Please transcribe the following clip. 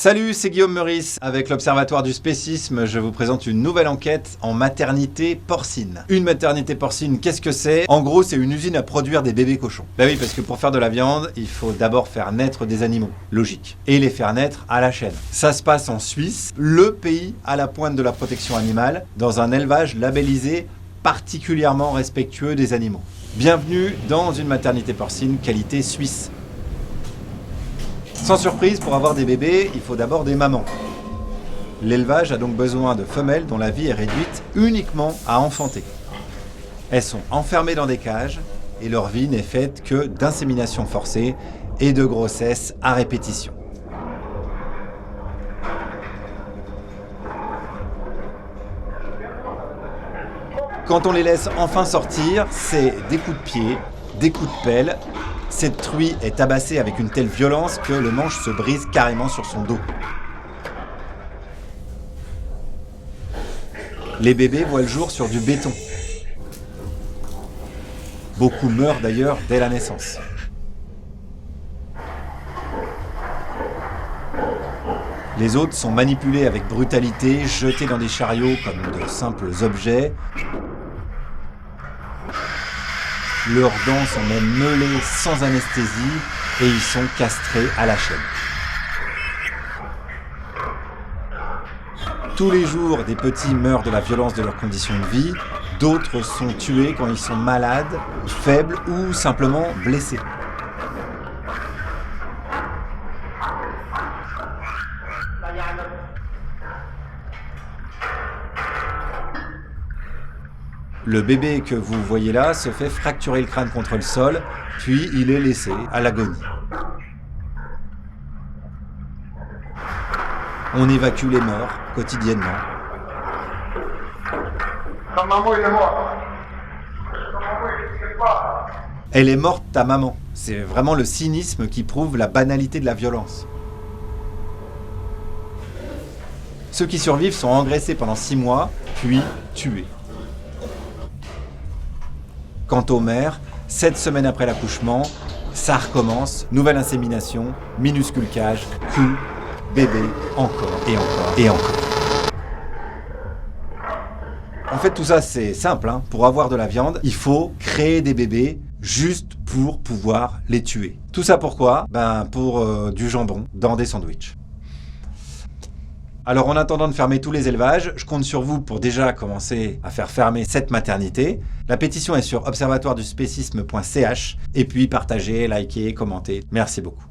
Salut, c'est Guillaume Meurice. Avec l'Observatoire du Spécisme, je vous présente une nouvelle enquête en maternité porcine. Une maternité porcine, qu'est-ce que c'est? En gros, c'est une usine à produire des bébés cochons. Bah oui, parce que pour faire de la viande, il faut d'abord faire naître des animaux, logique, et les faire naître à la chaîne. Ça se passe en Suisse, le pays à la pointe de la protection animale, dans un élevage labellisé particulièrement respectueux des animaux. Bienvenue dans une maternité porcine qualité suisse. Sans surprise, pour avoir des bébés, il faut d'abord des mamans. L'élevage a donc besoin de femelles dont la vie est réduite uniquement à enfanter. Elles sont enfermées dans des cages et leur vie n'est faite que d'insémination forcée et de grossesse à répétition. Quand on les laisse enfin sortir, c'est des coups de pied, des coups de pelle. Cette truie est tabassée avec une telle violence que le manche se brise carrément sur son dos. Les bébés voient le jour sur du béton. Beaucoup meurent d'ailleurs dès la naissance. Les autres sont manipulés avec brutalité, jetés dans des chariots comme de simples objets. Leurs dents sont même meulées sans anesthésie et ils sont castrés à la chaîne. Tous les jours, des petits meurent de la violence de leurs conditions de vie, d'autres sont tués quand ils sont malades, faibles ou simplement blessés. Le bébé que vous voyez là se fait fracturer le crâne contre le sol, puis il est laissé à l'agonie. On évacue les morts quotidiennement. Ta maman, elle est morte. Ta maman, elle est pas. Elle est morte, ta maman. C'est vraiment le cynisme qui prouve la banalité de la violence. Ceux qui survivent sont engraissés pendant 6 mois, puis tués. Quant aux mères, 7 semaines après l'accouchement, ça recommence, nouvelle insémination, minuscule cage, coup, bébé, encore et encore et encore. En fait, tout ça, c'est simple, hein. Pour avoir de la viande, il faut créer des bébés juste pour pouvoir les tuer. Tout ça pourquoi? Pour du jambon dans des sandwichs. Alors en attendant de fermer tous les élevages, je compte sur vous pour déjà commencer à faire fermer cette maternité. La pétition est sur observatoireduspécisme.ch et puis partagez, likez, commentez. Merci beaucoup.